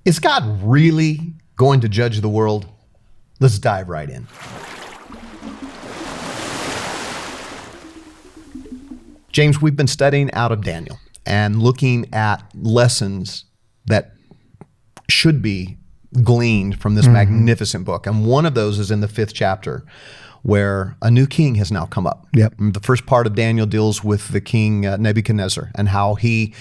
Is God really going to judge the world? Let's dive right in. James, we've been studying out of Daniel and looking at lessons that should be gleaned from this magnificent book. And one of those is in the 5th chapter, where a new king has now come up. Yep. The first part of Daniel deals with the king Nebuchadnezzar and how he,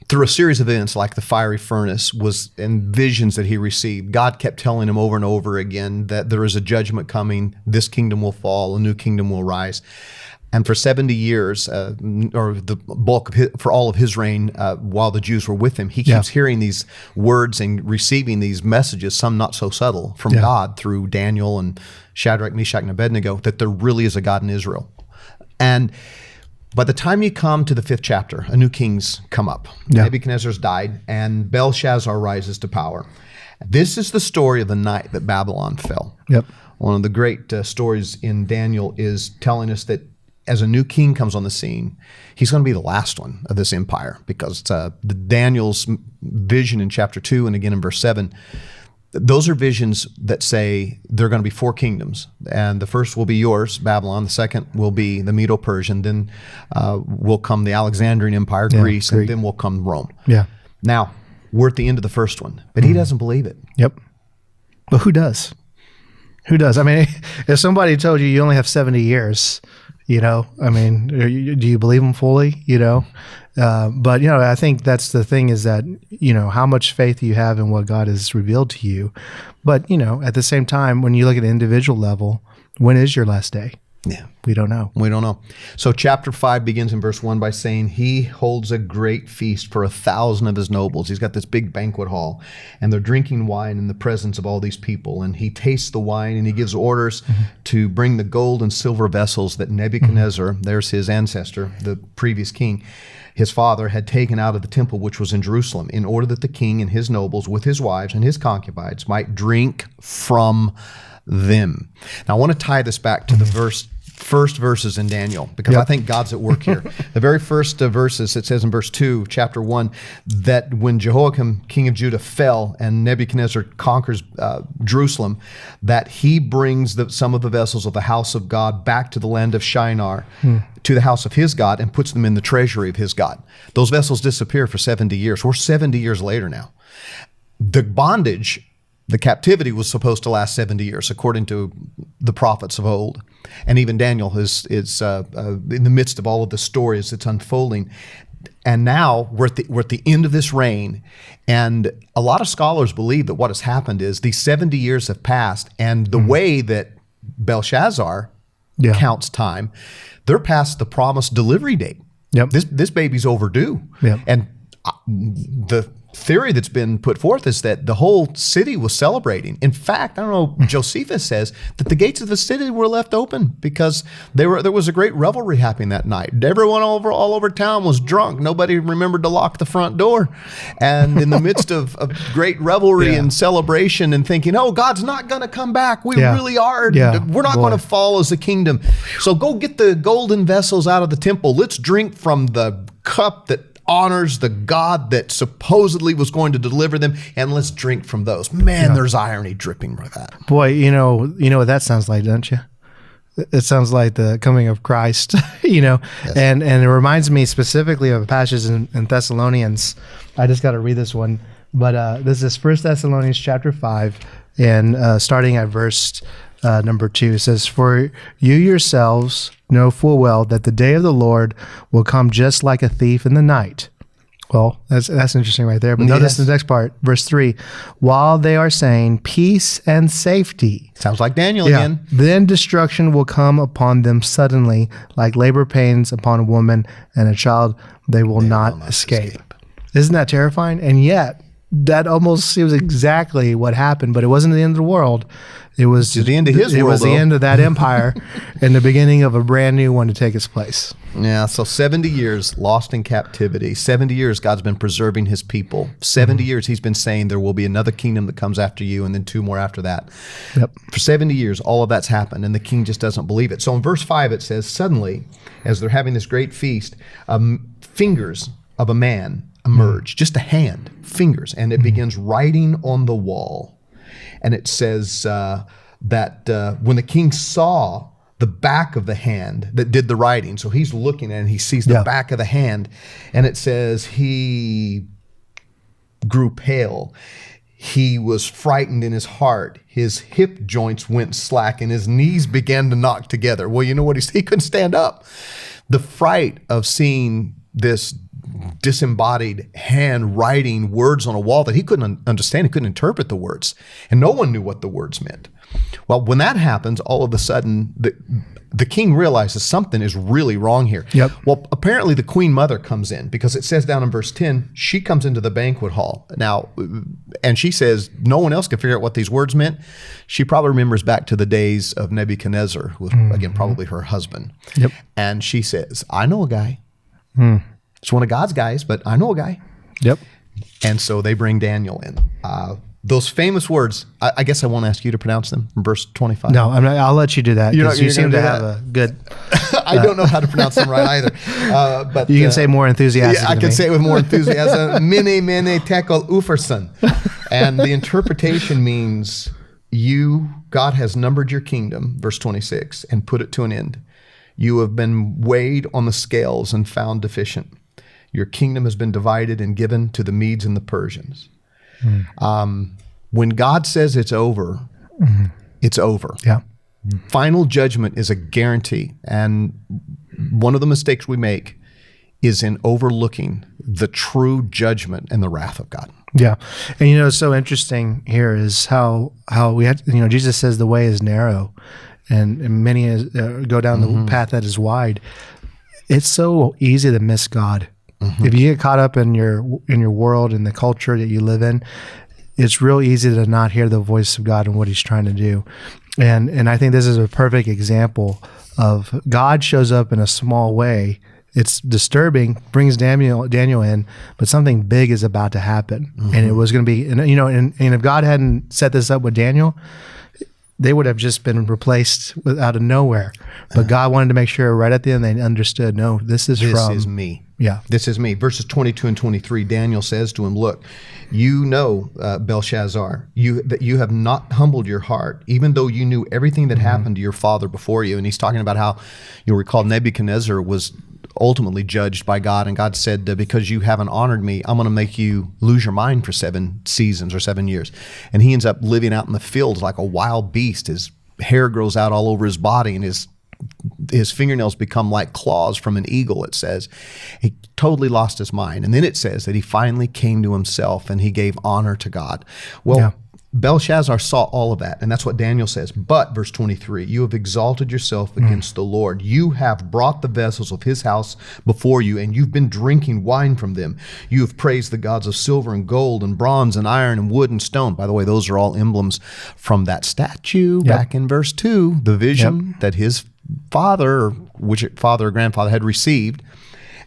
through a series of events like the fiery furnace and visions that he received, God kept telling him over and over again that there is a judgment coming, this kingdom will fall, a new kingdom will rise. And for 70 years, or the bulk of for all of his reign, while the Jews were with him, he keeps hearing these words and receiving these messages, some not so subtle, from God through Daniel and Shadrach, Meshach, and Abednego, that there really is a God in Israel. And by the time you come to the 5th chapter, a new king's come up. Nebuchadnezzar's died, and Belshazzar rises to power. This is the story of the night that Babylon fell. One of the great stories in Daniel is telling us that as a new king comes on the scene, he's going to be the last one of this empire, because Daniel's vision in chapter 2 and again in verse 7, those are visions that say there are going to be 4 kingdoms. And the first will be yours, Babylon. The second will be the Medo-Persian. Then will come the Alexandrian Empire, Greece, and then will come Rome. Now, we're at the end of the first one, but he doesn't believe it. But who does? Who does? I mean, if somebody told you only have 70 years... I mean, do you believe them fully? But, I think that's the thing is that, how much faith you have in what God has revealed to you. But, at the same time, when you look at an individual level, when is your last day? We don't know. We don't know. So chapter 5 begins in verse 1 by saying he holds a great feast for 1,000 of his nobles. He's got this big banquet hall, and they're drinking wine in the presence of all these people. And he tastes the wine, and he gives orders to bring the gold and silver vessels that Nebuchadnezzar, there's his ancestor, the previous king, his father, had taken out of the temple which was in Jerusalem, in order that the king and his nobles with his wives and his concubines might drink from them. Now I want to tie this back to the first verses in Daniel, because I think God's at work here. The very first verses, it says in verse 2, chapter 1, that when Jehoiakim, king of Judah, fell and Nebuchadnezzar conquers Jerusalem, that he brings some of the vessels of the house of God back to the land of Shinar, to the house of his God, and puts them in the treasury of his God. Those vessels disappear for 70 years. We're 70 years later now. The bondage, the captivity, was supposed to last 70 years, according to the prophets of old. And even Daniel is in the midst of all of the stories that's unfolding. And now we're at the end of this reign. And a lot of scholars believe that what has happened is these 70 years have passed, and the way that Belshazzar counts time, they're past the promised delivery date. This baby's overdue. And the theory that's been put forth is that the whole city was celebrating. In fact, I don't know, Josephus says that the gates of the city were left open because there was a great revelry happening that night. Everyone all over town was drunk. Nobody remembered to lock the front door. And in the midst of great revelry and celebration and thinking, oh, God's not going to come back. We really are. We're not going to fall as a kingdom. So go get the golden vessels out of the temple. Let's drink from the cup that honors the God that supposedly was going to deliver them, and let's drink from those. Man, there's irony dripping from that. Boy, you know what that sounds like, don't you? It sounds like the coming of Christ, Yes. And it reminds me specifically of a passage in Thessalonians. I just got to read this one, but this is 1 Thessalonians chapter 5, and starting at verse number 2, it says, "For you yourselves know full well that the day of the Lord will come just like a thief in the night." Well, that's interesting right there. But notice the next part, verse 3, "While they are saying peace and safety." Sounds like Daniel again. "Then destruction will come upon them suddenly, like labor pains upon a woman and a child. They will not escape." Isn't that terrifying? And yet, that almost seems exactly what happened, but it wasn't the end of the world. It was the end of his world. It was the end of that empire and the beginning of a brand new one to take its place. Yeah, so 70 years lost in captivity. 70 years God's been preserving his people. 70 years he's been saying there will be another kingdom that comes after you, and then 2 more after that. For 70 years, all of that's happened, and the king just doesn't believe it. So in verse 5 it says, "Suddenly, as they're having this great feast, fingers of a man emerge, just a hand, fingers, and it begins writing on the wall. And it says that when the king saw the back of the hand that did the writing, so he's looking at it and he sees the back of the hand, and it says he grew pale. He was frightened in his heart. His hip joints went slack and his knees began to knock together. Well, you know what? He couldn't stand up. The fright of seeing this disembodied hand writing words on a wall that he couldn't understand. He couldn't interpret the words. And no one knew what the words meant. Well, when that happens, all of a sudden, the king realizes something is really wrong here. Yep. Well, apparently the queen mother comes in, because it says down in verse 10, she comes into the banquet hall. Now, and she says, no one else can figure out what these words meant. She probably remembers back to the days of Nebuchadnezzar, who was, again, probably her husband. Yep. And she says, I know a guy. It's one of God's guys, but I know a guy. Yep. And so they bring Daniel in. Those famous words, I guess I won't ask you to pronounce them, verse 25. No, I'll let you do that, because you seem to have a good... I don't know how to pronounce them right either. But you can say more enthusiastic. Yeah, I can say it with more enthusiasm. Mene tekel uferson. And the interpretation means God has numbered your kingdom, verse 26, and put it to an end. You have been weighed on the scales and found deficient. Your kingdom has been divided and given to the Medes and the Persians. When God says it's over, it's over. Yeah. Final judgment is a guarantee. And one of the mistakes we make is in overlooking the true judgment and the wrath of God. Yeah. And it's so interesting here is how we have, Jesus says the way is narrow and many go down the path that is wide. It's so easy to miss God. If you get caught up in your world and the culture that you live in, it's real easy to not hear the voice of God and what he's trying to do. And I think this is a perfect example of God shows up in a small way. It's disturbing, brings Daniel in, but something big is about to happen. And it was going to be, and if God hadn't set this up with Daniel, they would have just been replaced out of nowhere. But God wanted to make sure right at the end they understood, no, this is me. Yeah. This is me. Verses 22 and 23, Daniel says to him, look, you know, Belshazzar, that you have not humbled your heart, even though you knew everything that happened to your father before you. And he's talking about how, you'll recall, Nebuchadnezzar was ultimately judged by God, and God said, because you haven't honored me, I'm going to make you lose your mind for 7 seasons or 7 years. And he ends up living out in the fields like a wild beast. His hair grows out all over his body, and his fingernails become like claws from an eagle, it says. He totally lost his mind. And then it says that he finally came to himself and he gave honor to God. Well, Belshazzar saw all of that, and that's what Daniel says. But, verse 23, you have exalted yourself against the Lord. You have brought the vessels of his house before you, and you've been drinking wine from them. You have praised the gods of silver and gold and bronze and iron and wood and stone. By the way, those are all emblems from that statue back in verse 2, the vision that his father, or which father or grandfather had received.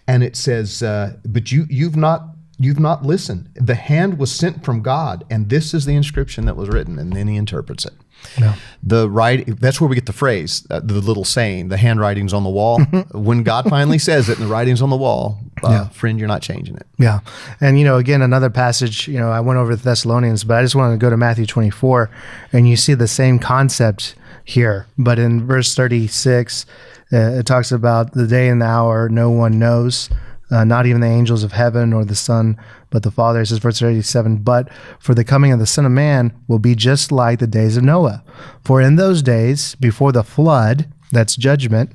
And it says, but you've not listened. The hand was sent from God, and this is the inscription that was written. And then he interprets it. Yeah. That's where we get the phrase, the little saying, the handwriting's on the wall. When God finally says it and the writing's on the wall, friend, you're not changing it. Yeah. And, again, another passage, I went over the Thessalonians, but I just want to go to Matthew 24, and you see the same concept here. But in verse 36, it talks about the day and the hour no one knows, not even the angels of heaven or the Son, but the Father. It says, verse 37, but for the coming of the Son of Man will be just like the days of Noah. For in those days, before the flood, that's judgment,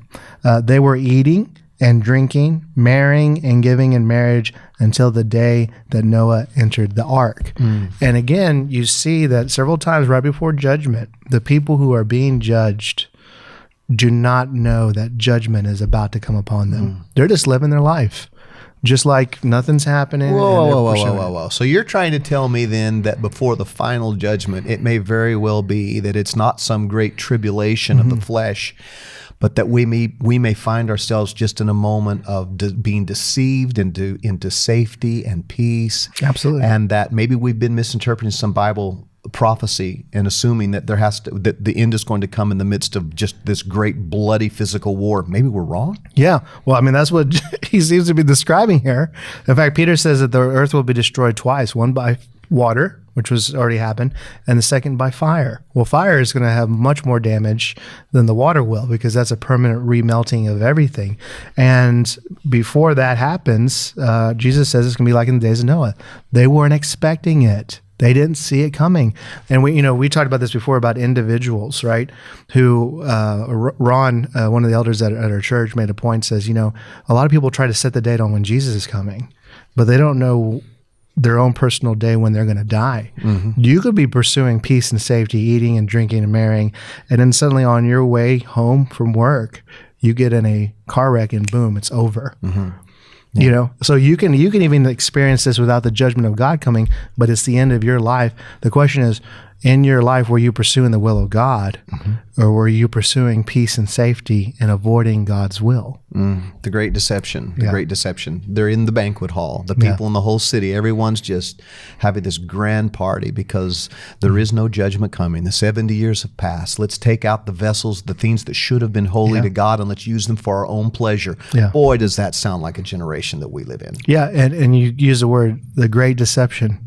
they were eating and drinking, marrying and giving in marriage until the day that Noah entered the ark. And again, you see that several times right before judgment, the people who are being judged do not know that judgment is about to come upon them. They're just living their life, just like nothing's happening. Whoa. So you're trying to tell me then that before the final judgment, it may very well be that it's not some great tribulation of the flesh, but that we may find ourselves just in a moment of being deceived into safety and peace. Absolutely. And that maybe we've been misinterpreting some Bible prophecy and assuming that that the end is going to come in the midst of just this great bloody physical war. Maybe we're wrong. Yeah. Well, I mean, that's what he seems to be describing here. In fact, Peter says that the earth will be destroyed twice, one by water, which was already happened, and the second by fire. Well, fire is going to have much more damage than the water will, because that's a permanent remelting of everything. And before that happens, Jesus says it's going to be like in the days of Noah. They weren't expecting it. They didn't see it coming. And we talked about this before about individuals, right? Who, Ron, one of the elders at our church, made a point, says, a lot of people try to set the date on when Jesus is coming, but they don't know their own personal day when they're going to die. Mm-hmm. You could be pursuing peace and safety, eating and drinking and marrying, and then suddenly on your way home from work, you get in a car wreck and boom, it's over. Mm-hmm. Yeah. So you can even experience this without the judgment of God coming, but it's the end of your life. The question is, in your life, were you pursuing the will of God, mm-hmm. or were you pursuing peace and safety and avoiding God's will? The great deception, great deception. They're in the banquet hall. The people in the whole city, everyone's just having this grand party because there is no judgment coming. The 70 years have passed. Let's take out the vessels, the things that should have been holy to God, and let's use them for our own pleasure. Yeah. Boy, does that sound like a generation that we live in. Yeah, and you use the word, the great deception.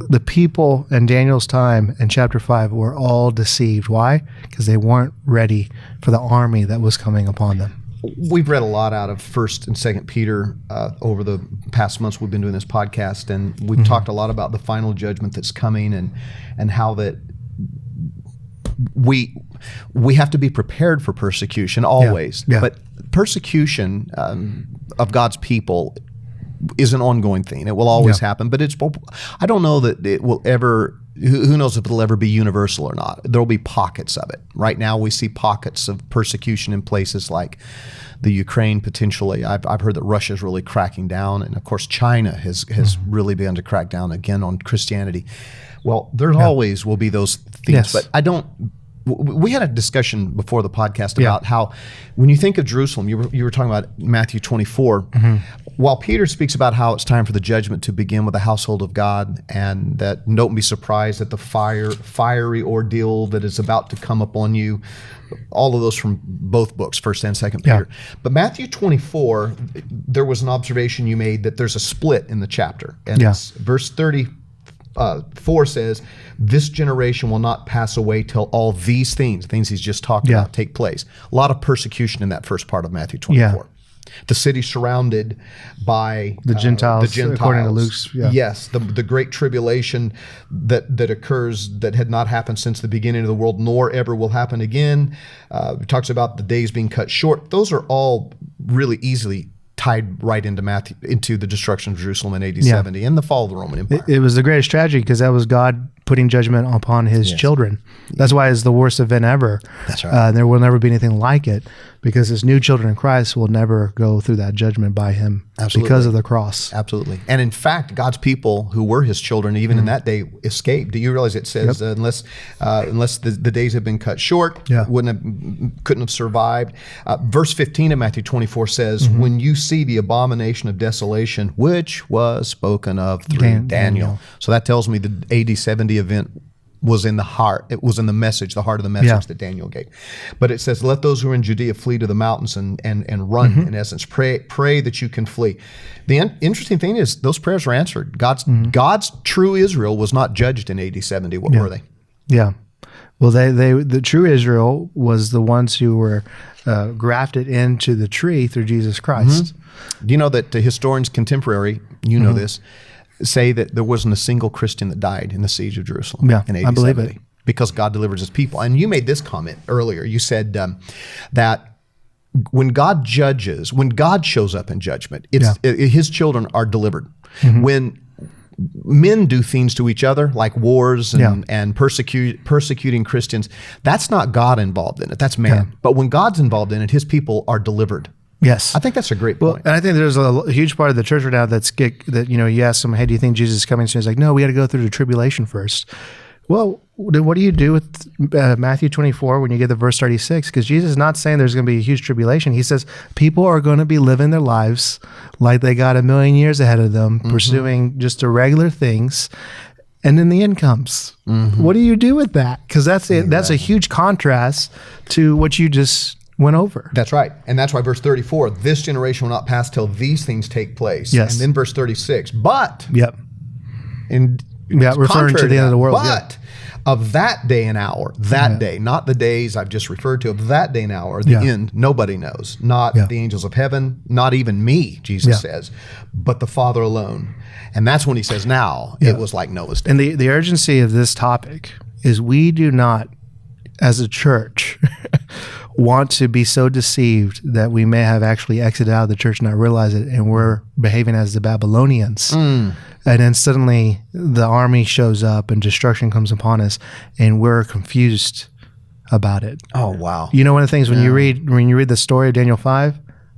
The people in Daniel's time in chapter 5 were all deceived. Why? Because they weren't ready for the army that was coming upon them. We've read a lot out of 1st and 2nd Peter over the past months we've been doing this podcast, and we've talked a lot about the final judgment that's coming and how that we have to be prepared for persecution always. Yeah. But persecution of God's people is an ongoing thing. It will always happen, but I don't know that it will ever, who knows if it'll ever be universal or not. There'll be pockets of it. Right now we see pockets of persecution in places like the Ukraine potentially. I've heard that Russia's really cracking down, and of course China has really begun to crack down again on Christianity. Well, there always will be those things, but we had a discussion before the podcast about how when you think of Jerusalem, you were talking about Matthew 24, while Peter speaks about how it's time for the judgment to begin with the household of God, and that don't be surprised at the fiery ordeal that is about to come upon you, all of those from both books, 1st and 2nd Peter. But Matthew 24, there was an observation you made that there's a split in the chapter. And it's verse 34 says, this generation will not pass away till all these things he's just talked about, take place. A lot of persecution in that first part of Matthew 24. The city surrounded by the Gentiles, according to Luke's. Yes, the great tribulation that occurs that had not happened since the beginning of the world, nor ever will happen again. It talks about the days being cut short. Those are all really easily tied right into the destruction of Jerusalem in AD 70 and the fall of the Roman Empire. It was the greatest tragedy because that was God putting judgment upon his children. That's why it's the worst event ever. That's right. There will never be anything like it because his new children in Christ will never go through that judgment by him because of the cross. Absolutely. And in fact, God's people who were his children, even in that day, escaped. Do you realize it says unless the days have been cut short, couldn't have survived. Verse 15 of Matthew 24 says, when you see the abomination of desolation, which was spoken of through Daniel. So that tells me the AD 70 event was in the heart. It was in the message, the heart of the message that Daniel gave. But it says, let those who are in Judea flee to the mountains and run, in essence. Pray that you can flee. The interesting thing is those prayers were answered. God's true Israel was not judged in AD 70. What were they? Yeah. Well, the true Israel was the ones who were grafted into the tree through Jesus Christ. Do you know that the historians contemporary, know this, say that there wasn't a single Christian that died in the siege of Jerusalem in AD 70? I believe it. Because God delivers his people. And you made this comment earlier. You said that when God judges, when God shows up in judgment, his children are delivered. When men do things to each other, like wars and persecuting Christians, that's not God involved in it. That's man. But when God's involved in it, his people are delivered. Yes. I think that's a great point. And I think there's a huge part of the church right now you ask them, hey, do you think Jesus is coming soon? He's like, no, we got to go through the tribulation first. Well, then what do you do with Matthew 24 when you get to verse 36? Because Jesus is not saying there's going to be a huge tribulation. He says people are going to be living their lives like they got a million years ahead of them, pursuing just the regular things. and then the end comes. What do you do with that? Because that's it. That's a huge contrast to what you just went over. That's right. And that's why verse 34, this generation will not pass till these things take place. Yes. And then verse 36, but, referring to the end of the world. But of that day and hour, that day, not the days I've just referred to, of that day and hour, the end, nobody knows. Not the angels of heaven, not even me, Jesus says, but the Father alone. And that's when he says, now, it was like Noah's day. And the urgency of this topic is we do not, as a church, want to be so deceived that we may have actually exited out of the church and not realize it, and we're behaving as the Babylonians. And then suddenly the army shows up and destruction comes upon us, and we're confused about it. Oh, wow. You know, one of the things when you read the story of Daniel 5,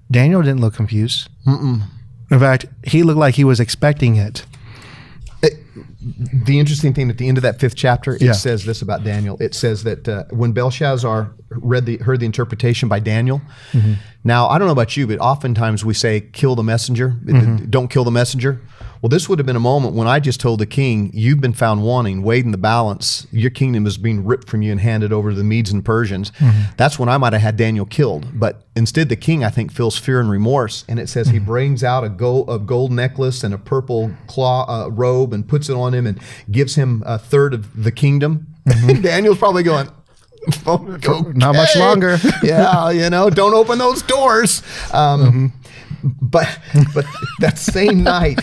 Daniel didn't look confused. In fact, he looked like he was expecting it. The interesting thing at the end of that 5th chapter, it says this about Daniel. It says that when Belshazzar heard the interpretation by Daniel. Now, I don't know about you, but oftentimes we say, kill the messenger. Don't kill the messenger. Well, this would have been a moment when I just told the king, you've been found wanting, weighed in the balance. Your kingdom is being ripped from you and handed over to the Medes and Persians. That's when I might have had Daniel killed. But instead, the king, I think, feels fear and remorse. And it says he brings out a gold necklace and a purple robe and puts it on him and gives him a third of the kingdom. Daniel's probably going, okay. Not much longer. Don't open those doors. But that same night,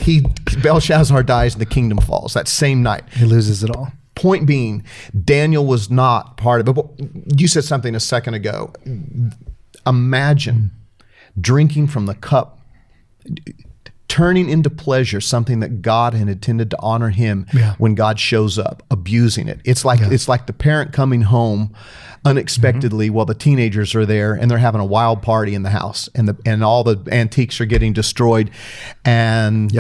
Belshazzar dies and the kingdom falls. That same night. He loses it all. Point being, Daniel was not part of it. But you said something a second ago. Imagine drinking from the cup, turning into pleasure something that God had intended to honor him when God shows up, abusing it. It's like the parent coming home unexpectedly while the teenagers are there and they're having a wild party in the house and all the antiques are getting destroyed. And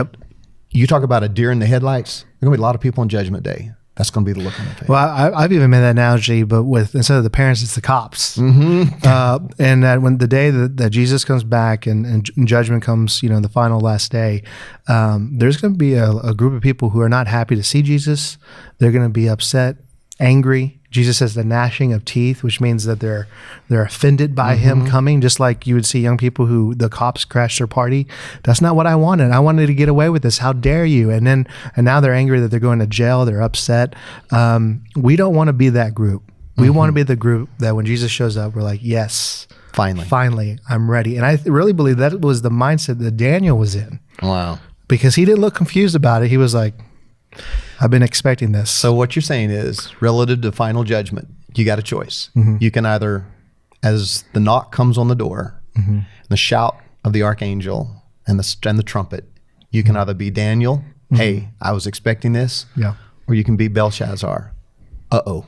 you talk about a deer in the headlights. There's going to be a lot of people on Judgment Day. That's going to be the look on their face. Well, I've even made that analogy, but with instead of the parents, it's the cops. And that when the day that Jesus comes back and judgment comes, the final last day, there's going to be a group of people who are not happy to see Jesus. They're going to be upset, angry. Jesus says the gnashing of teeth, which means that they're offended by him coming, just like you would see young people who the cops crash their party. That's not what I wanted. I wanted to get away with this. How dare you? And now they're angry that they're going to jail. They're upset. We don't want to be that group. We want to be the group that when Jesus shows up, we're like, yes, finally, I'm ready. And I really believe that was the mindset that Daniel was in. Wow. Because he didn't look confused about it. He was like, I've been expecting this. So what you're saying is, relative to final judgment, you got a choice. You can either, as the knock comes on the door, the shout of the archangel and the trumpet, you can either be Daniel, hey, I was expecting this, or you can be Belshazzar. Uh-oh,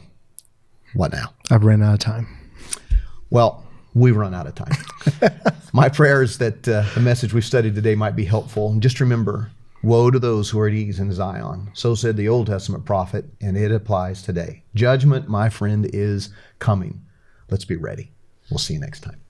what now? I've run out of time. Well, we've run out of time. My prayer is that the message we've studied today might be helpful. And just remember, woe to those who are at ease in Zion. So said the Old Testament prophet, and it applies today. Judgment, my friend, is coming. Let's be ready. We'll see you next time.